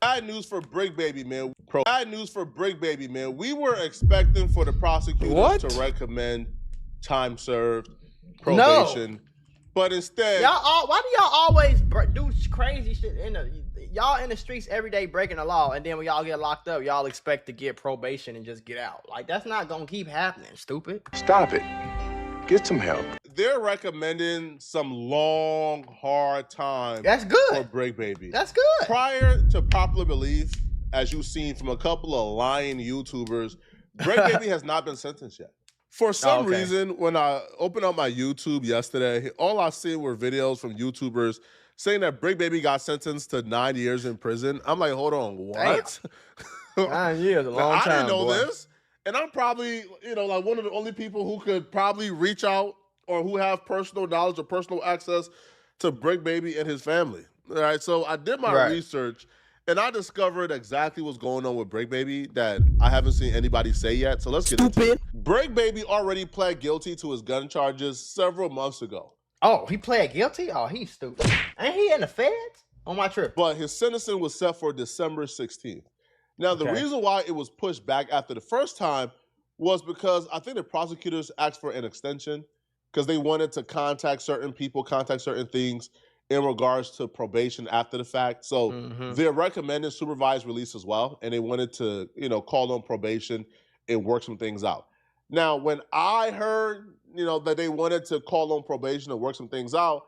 Bad news for Bricc Baby, man. Bad news for Bricc Baby, man. We were expecting for the prosecutors to recommend time served, probation, but instead, why do y'all always do crazy shit y'all in the streets every day breaking the law, and then when y'all get locked up, y'all expect to get probation and just get out? Like, that's not gonna keep happening, stupid. Stop it. Get some help. They're recommending some long, hard time. That's good. For Bricc Baby. That's good. Prior to popular belief, as you've seen from a couple of lying YouTubers, Bricc Baby has not been sentenced yet. For some reason, when I opened up my YouTube yesterday, all I seen were videos from YouTubers saying that Bricc Baby got sentenced to 9 years in prison. I'm like, hold on, what? 9 years, a long time, I didn't know boy. this. And I'm probably, like one of the only people who could probably reach out or who have personal knowledge or personal access to Bricc Baby and his family. All right, so I did my research, and I discovered exactly what's going on with Bricc Baby that I haven't seen anybody say yet. So let's get into it. Bricc Baby already pled guilty to his gun charges several months ago. Oh, he pled guilty? Oh, he's stupid. Ain't he in the feds? On my trip. But his sentencing was set for December 16th. Now, the reason why it was pushed back after the first time was because I think the prosecutors asked for an extension because they wanted to contact certain people, contact certain things in regards to probation after the fact. So they're recommending supervised release as well, and they wanted to, call on probation and work some things out. Now, when I heard, that they wanted to call on probation and work some things out,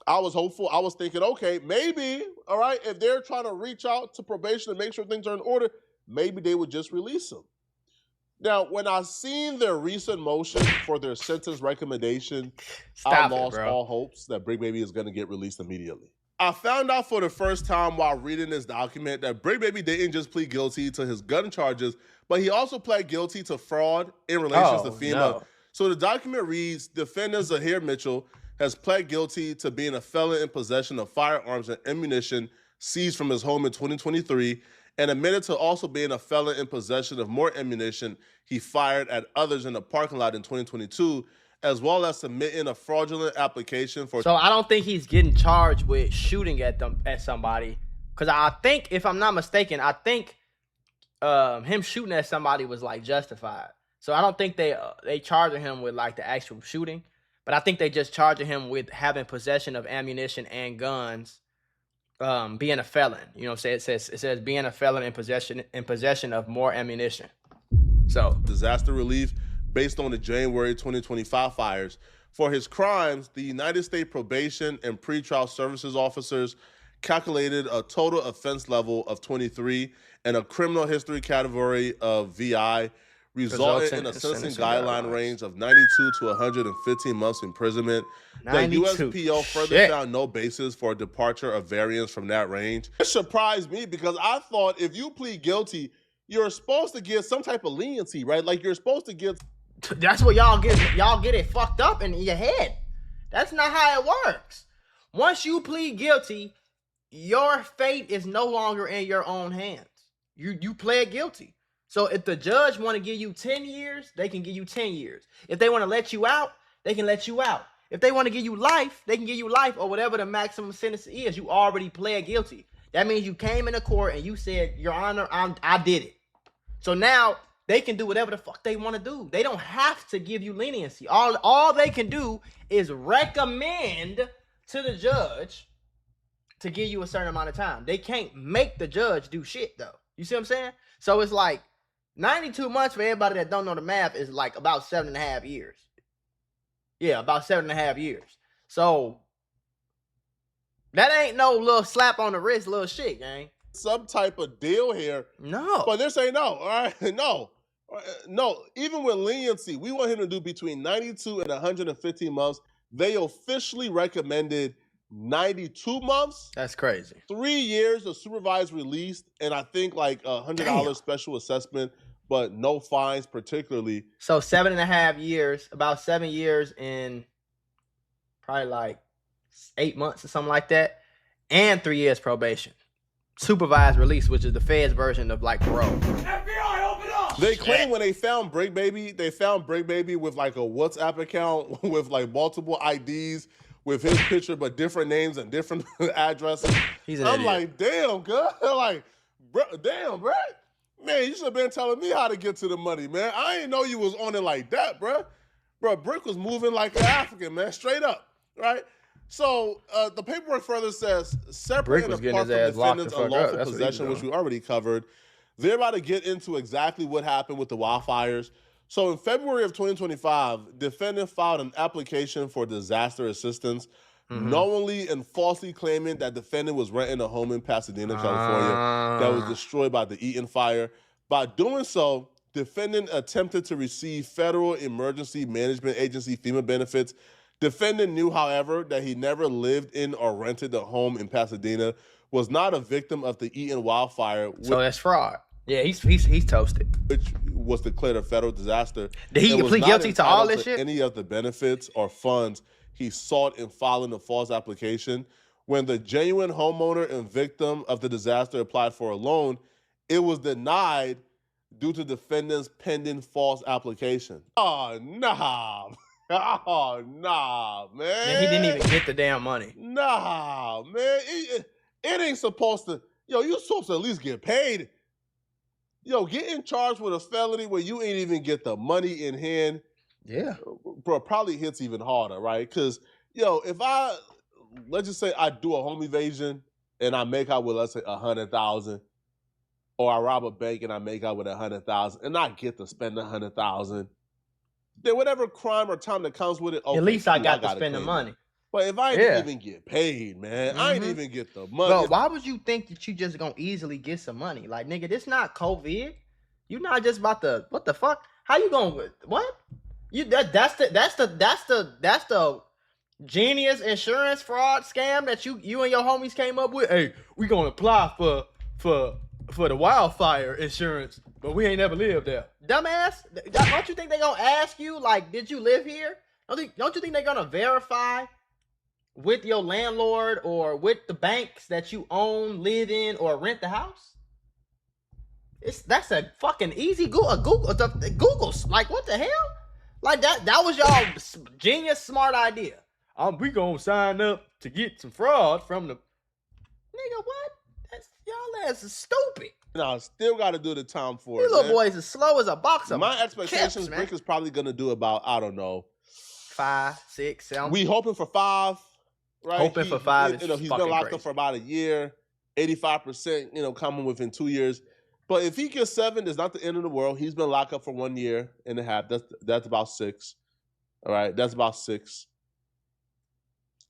I was hopeful. I was thinking, okay, maybe, all right, if they're trying to reach out to probation and make sure things are in order, maybe they would just release him. Now, when I seen their recent motion for their sentence recommendation, I lost all hopes that Bricc Baby is going to get released immediately. I found out for the first time while reading this document that Bricc Baby didn't just plead guilty to his gun charges, but he also pled guilty to fraud in relation to FEMA. No. So the document reads, defendant Zahir Mitchell has pled guilty to being a felon in possession of firearms and ammunition seized from his home in 2023 and admitted to also being a felon in possession of more ammunition he fired at others in the parking lot in 2022, as well as submitting a fraudulent application for... So I don't think he's getting charged with shooting at somebody, because I think, if I'm not mistaken, I think him shooting at somebody was like justified. So I don't think they charging him with like the actual shooting. But I think they just charging him with having possession of ammunition and guns, being a felon. You know what I'm saying? It says being a felon in possession of more ammunition. So disaster relief based on the January 2025 fires. For his crimes, the United States Probation and Pretrial Services officers calculated a total offense level of 23 and a criminal history category of VI, resulting in a sentencing guideline range of 92 to 115 months imprisonment. The USPO further found no basis for departure or variance from that range. It surprised me because I thought if you plead guilty, you're supposed to get some type of leniency, right? Like you're supposed to get... That's what y'all get. Y'all get it fucked up in your head. That's not how it works. Once you plead guilty, your fate is no longer in your own hands. You pled guilty. So if the judge want to give you 10 years, they can give you 10 years. If they want to let you out, they can let you out. If they want to give you life, they can give you life or whatever the maximum sentence is. You already pled guilty. That means you came into court and you said, Your Honor, I did it. So now they can do whatever the fuck they want to do. They don't have to give you leniency. All they can do is recommend to the judge to give you a certain amount of time. They can't make the judge do shit, though. You see what I'm saying? So it's like 92 months for everybody that don't know the math is like about 7.5 years. Yeah, about 7.5 years. So that ain't no little slap on the wrist, little shit, gang. Some type of deal here. No. But they're saying no, all right? No. No, even with leniency, we want him to do between 92 and 115 months. They officially recommended 92 months. That's crazy. 3 years of supervised release, and I think like $100 special assessment, but no fines particularly. So 7.5 years, about 7 years in probably like 8 months or something like that, and 3 years probation. Supervised release, which is the Fed's version of like parole. FBI, open up! They claim when they found Bricc Baby with like a WhatsApp account with like multiple IDs with his picture, but different names and different addresses. He's an I'm idiot. like, damn, good. Like, Damn, bro. Man, you should have been telling me how to get to the money, man. I didn't know you was on it like that, bro. Bro, Bricc was moving like an African, man, straight up, right? So the paperwork further says, separate and apart from defendant's unlawful possession, which we already covered, they're about to get into exactly what happened with the wildfires. So in February of 2025, defendant filed an application for disaster assistance, knowingly and falsely claiming that defendant was renting a home in Pasadena, California, that was destroyed by the Eaton fire. By doing so, defendant attempted to receive Federal Emergency Management Agency FEMA benefits. Defendant knew, however, that he never lived in or rented a home in Pasadena, was not a victim of the Eaton wildfire. So that's fraud. Yeah, he's toasted. Which was declared a federal disaster. Did he plead guilty to all this shit? Any of the benefits or funds he sought in filing the false application. When the genuine homeowner and victim of the disaster applied for a loan, it was denied due to defendant's pending false application. Oh, nah. Oh, nah, man. He didn't even get the damn money. Nah, man. It ain't supposed to. Yo, you supposed to at least get paid. Yo, getting charged with a felony where you ain't even get the money in hand. Yeah. Bro, probably hits even harder, right? Because, yo, if let's just say I do a home evasion and I make out with, let's say, 100,000, or I rob a bank and I make out with 100,000, and I get to spend 100,000, then whatever crime or time that comes with it, okay, at least I got to spend the money. But if I ain't even get paid, man, I ain't even get the money. Bro, why would you think that you just gonna easily get some money? Like, nigga, this not COVID. You not just about to, what the fuck? How you gonna, what? You that's the genius insurance fraud scam that you and your homies came up with. Hey, we gonna apply for the wildfire insurance, but we ain't never lived there. Dumbass, don't you think they gonna ask you, like, did you live here? Don't you think they're gonna verify with your landlord or with the banks that you own, live in, or rent the house? That's a fucking easy Google's like, what the hell? Like that was y'all genius smart idea. We gonna sign up to get some fraud from the nigga. What? That's y'all ass is stupid. No, still got to do the time for it. These little boys as slow as a box of my expectations. Bricc is probably gonna do about, I don't know, 5, 6, 7. We hoping for 5. Right? Hoping for 5. He's been locked up for about a year. 85%, coming within 2 years. But if he gets 7, it's not the end of the world. He's been locked up for 1 year and a half. That's about 6. All right, that's about 6.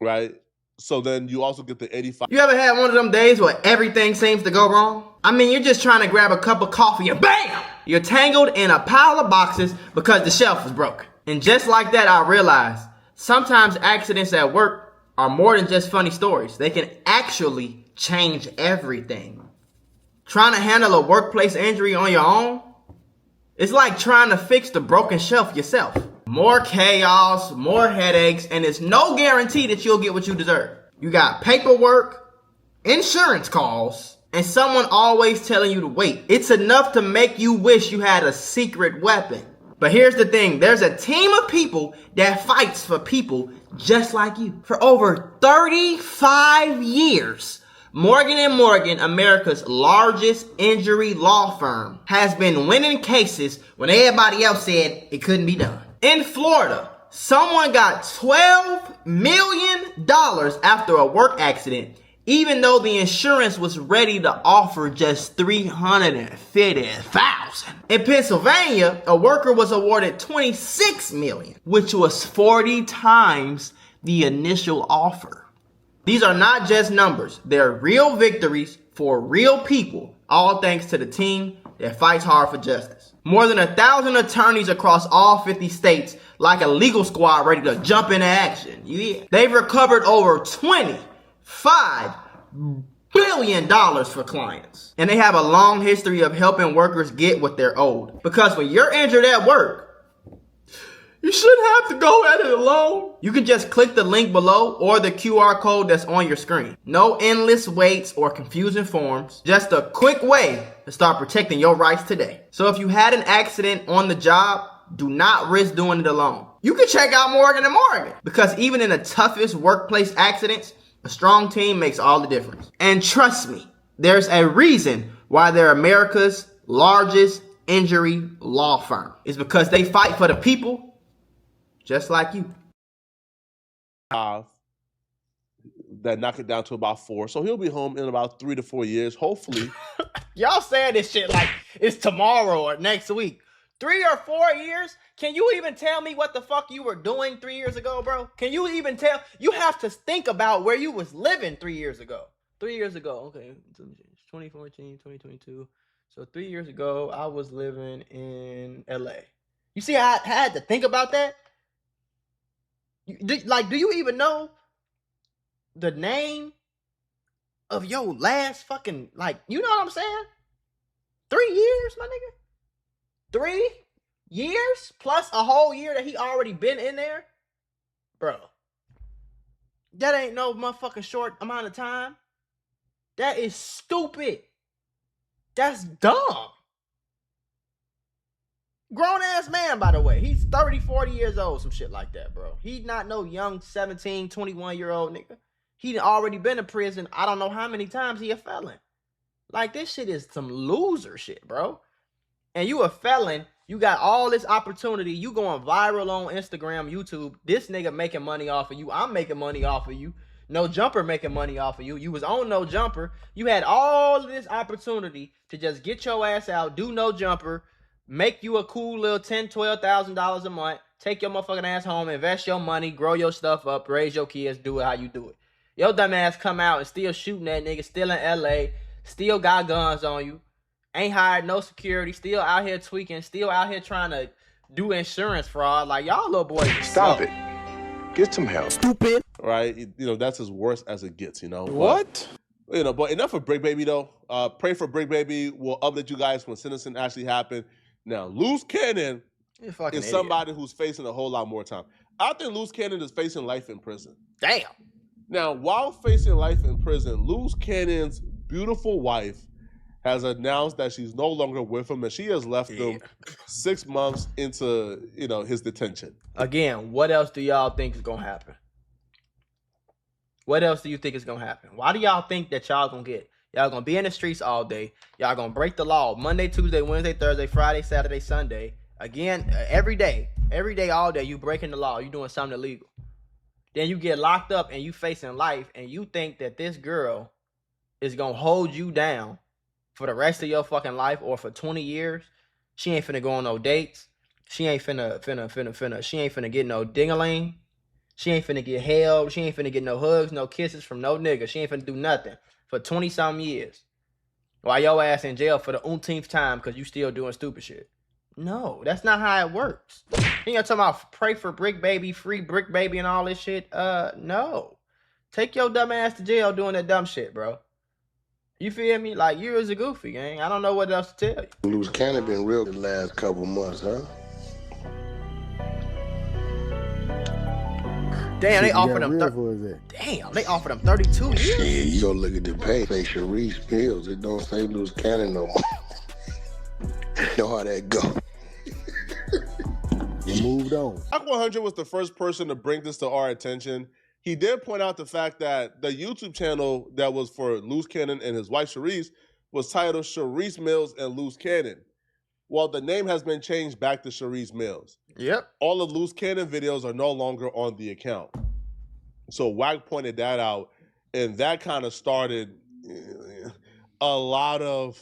Right. So then you also get the 85. You ever had one of them days where everything seems to go wrong? I mean, you're just trying to grab a cup of coffee and BAM! You're tangled in a pile of boxes because the shelf is broken. And just like that, I realized sometimes accidents at work are more than just funny stories. They can actually change everything. Trying to handle a workplace injury on your own? It's like trying to fix the broken shelf yourself. More chaos, more headaches, and it's no guarantee that you'll get what you deserve. You got paperwork, insurance calls, and someone always telling you to wait. It's enough to make you wish you had a secret weapon. But here's the thing, there's a team of people that fights for people just like you. For over 35 years, Morgan & Morgan, America's largest injury law firm, has been winning cases when everybody else said it couldn't be done. In Florida, someone got $12 million after a work accident, even though the insurance was ready to offer just $350,000. In Pennsylvania, a worker was awarded $26 million, which was 40 times the initial offer. These are not just numbers. They're real victories for real people, all thanks to the team that fights hard for justice. More than 1,000 attorneys across all 50 states, like a legal squad ready to jump into action. Yeah. They've recovered over $25 billion for clients. And they have a long history of helping workers get what they're owed. Because when you're injured at work, you shouldn't have to go at it alone. You can just click the link below or the QR code that's on your screen. No endless waits or confusing forms. Just a quick way to start protecting your rights today. So if you had an accident on the job, do not risk doing it alone. You can check out Morgan & Morgan, because even in the toughest workplace accidents, a strong team makes all the difference. And trust me, there's a reason why they're America's largest injury law firm. It's because they fight for the people, just like you. That knock it down to about 4. So he'll be home in about 3 to 4 years, hopefully. Y'all saying this shit like it's tomorrow or next week. 3 or 4 years? Can you even tell me what the fuck you were doing 3 years ago, bro? Can you even tell? You have to think about where you was living 3 years ago. 3 years ago, okay, 2014, 2022. So 3 years ago, I was living in LA. You see how I had to think about that? Do you even know the name of your last fucking, like, you know what I'm saying? 3 years, my nigga? 3 years plus a whole year that he already been in there? Bro, that ain't no motherfucking short amount of time. That is stupid. That's dumb. Grown ass man, by the way. He's 30, 40 years old, some shit like that, bro. He not no young 17, 21-year-old nigga. He already been in prison. I don't know how many times he a felon. Like, this shit is some loser shit, bro. And you a felon. You got all this opportunity. You going viral on Instagram, YouTube. This nigga making money off of you. I'm making money off of you. No Jumper making money off of you. You was on No Jumper. You had all this opportunity to just get your ass out, do No Jumper, make you a cool little $10,000, $12,000 a month, take your motherfucking ass home, invest your money, grow your stuff up, raise your kids, do it how you do it. Your dumb ass come out and still shooting that nigga, still in LA, still got guns on you, ain't hired no security, still out here tweaking, still out here trying to do insurance fraud. Like, y'all little boys. Stop it. Get some help. Stupid. Right? You know, that's as worse as it gets, you know? What? But enough of Bricc Baby, though. Pray for Bricc Baby. We'll update you guys when sentencing actually happened. Now, Loose Cannon is somebody who's facing a whole lot more time. I think Loose Cannon is facing life in prison. Damn. Now, while facing life in prison, Loose Cannon's beautiful wife has announced that she's no longer with him, and she has left him 6 months into, his detention. Again, what else do y'all think is gonna happen? What else do you think is gonna happen? Why do y'all think that y'all gonna get? Y'all gonna be in the streets all day. Y'all gonna break the law Monday, Tuesday, Wednesday, Thursday, Friday, Saturday, Sunday. Again, every day, all day, you breaking the law. You doing something illegal. Then you get locked up and you facing life, and you think that this girl is gonna hold you down for the rest of your fucking life or for 20 years. She ain't finna go on no dates. She ain't finna she ain't finna get no ding-a-ling. She ain't finna get held. She ain't finna get no hugs, no kisses from no nigga. She ain't finna do nothing for 20-something years. While your ass in jail for the umpteenth time because you still doing stupid shit. No, that's not how it works. You know, talking about pray for Bricc Baby, free Bricc Baby and all this shit. No. Take your dumb ass to jail doing that dumb shit, bro. You feel me? Like, you is a goofy, gang. I don't know what else to tell you. Loose Cannon been real the last couple months, huh? Damn, they offered him. Damn, they offered him 32 years. Yeah, you go look at the pay. Say Sharice Mills. It don't say Loose Cannon no more. Know how that go. You moved on. Black 100 was the first person to bring this to our attention. He did point out the fact that the YouTube channel that was for Loose Cannon and his wife Sharice was titled Sharice Mills and Loose Cannon. Well, the name has been changed back to Sharice Mills. Yep. All of Loose Cannon videos are no longer on the account. So Wack pointed that out, and that kind of started a lot of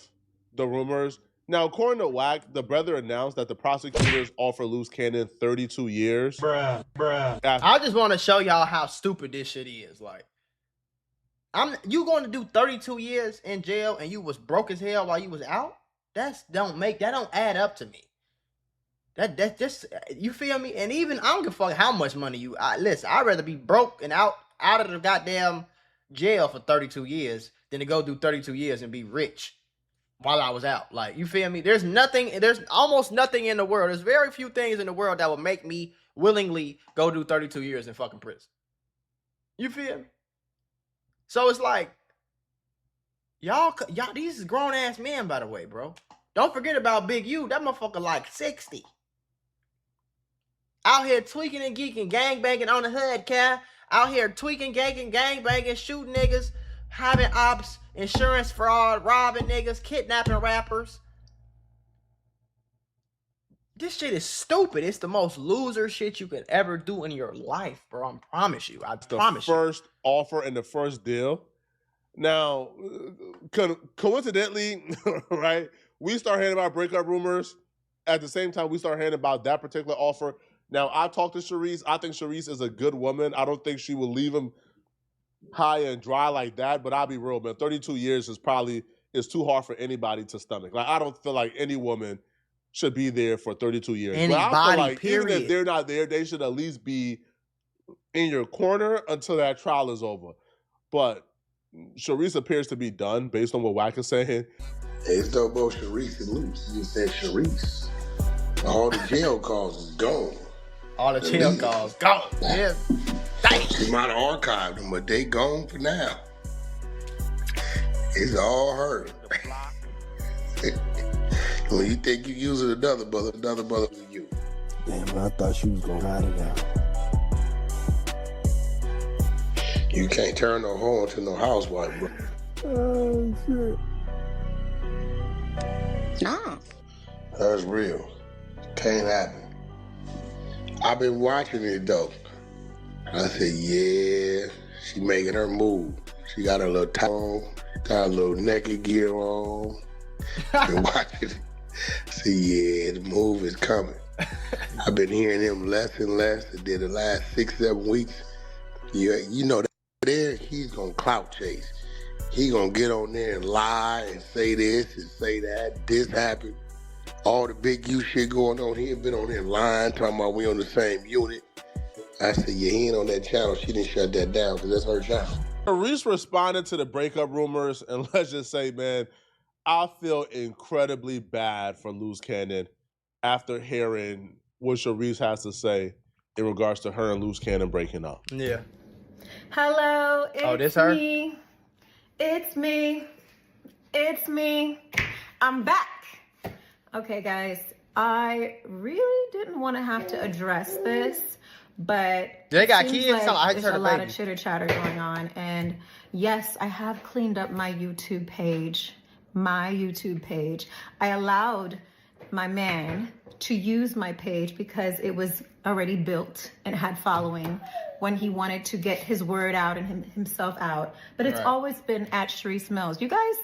the rumors. Now, according to Wack, the brother announced that the prosecutors offer Loose Cannon 32 years. Bruh. I just want to show y'all how stupid this shit is. Like, you going to do 32 years in jail and you was broke as hell while you was out? That don't add up to me. That just, you feel me? And even, I don't give a fuck how much money listen, I'd rather be broke and out of the goddamn jail for 32 years than to go do 32 years and be rich while I was out. Like, you feel me? There's almost nothing in the world. There's very few things in the world that will make me willingly go do 32 years in fucking prison. You feel me? So it's like, y'all, these is grown ass men, by the way, bro. Don't forget about Big U. That motherfucker like 60. Out here tweaking and geeking, gangbanging on the hood, cat. Out here tweaking, gangbanging, shooting niggas, having ops, insurance fraud, robbing niggas, kidnapping rappers. This shit is stupid. It's the most loser shit you could ever do in your life, bro. I promise you. I promise you. The first offer and the first deal. Now, coincidentally, right, we start hearing about breakup rumors. At the same time, we start hearing about that particular offer. Now, I talked to Sharice. I think Sharice is a good woman. I don't think she will leave him high and dry like that, but I'll be real, man. 32 years is too hard for anybody to stomach. Like, I don't feel like any woman should be there for 32 years. Anybody, but I feel like period. Even if they're not there, they should at least be in your corner until that trial is over. But Sharice appears to be done based on what Wack is saying. It's no more Sharice and loose. You said Sharice. All the jail calls is gone. All the jail calls gone. Yeah. She might have archived them, but they gone for now. It's all her. When you think you using another brother was you. Damn, I thought she was gonna hide it out. You can't turn no hoe into no housewife, bro. Oh, shit. No. That's real. Can't happen. I've been watching it, though. I said, yeah, she making her move. She got her little tie on, got a little naked gear on. Been watching it. I said, yeah, the move is coming. I've been hearing him less and less. It did the last 6-7 weeks. Yeah, you know that there, he's gonna clout chase. He gonna get on there and lie and say this and say that. This happened. All the big you shit going on. He ain't been on there lying, talking about we on the same unit. I said, yeah, he ain't on that channel. She didn't shut that down because that's her channel. Sharice responded to the breakup rumors, and let's just say, man, I feel incredibly bad for Loose Cannon after hearing what Sharice has to say in regards to her and Loose Cannon breaking up. Yeah. Hello, it's this her? me. It's me. It's me. I'm back. Okay, guys, I really didn't want to have to address this, but They got it seems kids? I there's heard a a lot baby. of chitter chatter going on, and yes, I have cleaned up my YouTube page. I allowed my man to use my page because it was already built and had following when he wanted to get his word out and himself out. But it's always been at Sharice Mills. You guys,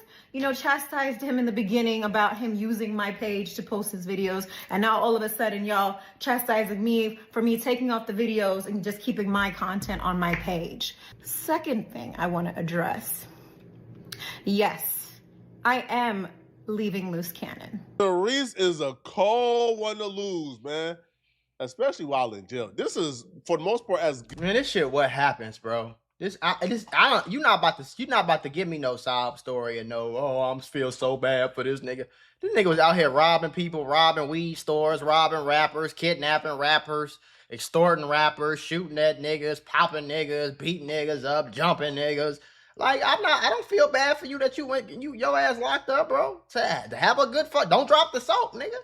chastised him in the beginning about him using my page to post his videos. And now all of a sudden, y'all chastising me for me taking off the videos and just keeping my content on my page. Second thing I want to address. Yes, I am leaving Loose Cannon. Sharice is a cold one to lose, man. Especially while in jail. This is, for the most part, as Man, this shit what happens, bro. You're not about to give me no sob story and I feel so bad for this nigga. This nigga was out here robbing people, robbing weed stores, robbing rappers, kidnapping rappers, extorting rappers, shooting at niggas, popping niggas, beating niggas up, jumping niggas. Like, I don't feel bad for you that your ass locked up, bro. To have a good fuck. Don't drop the soap, nigga.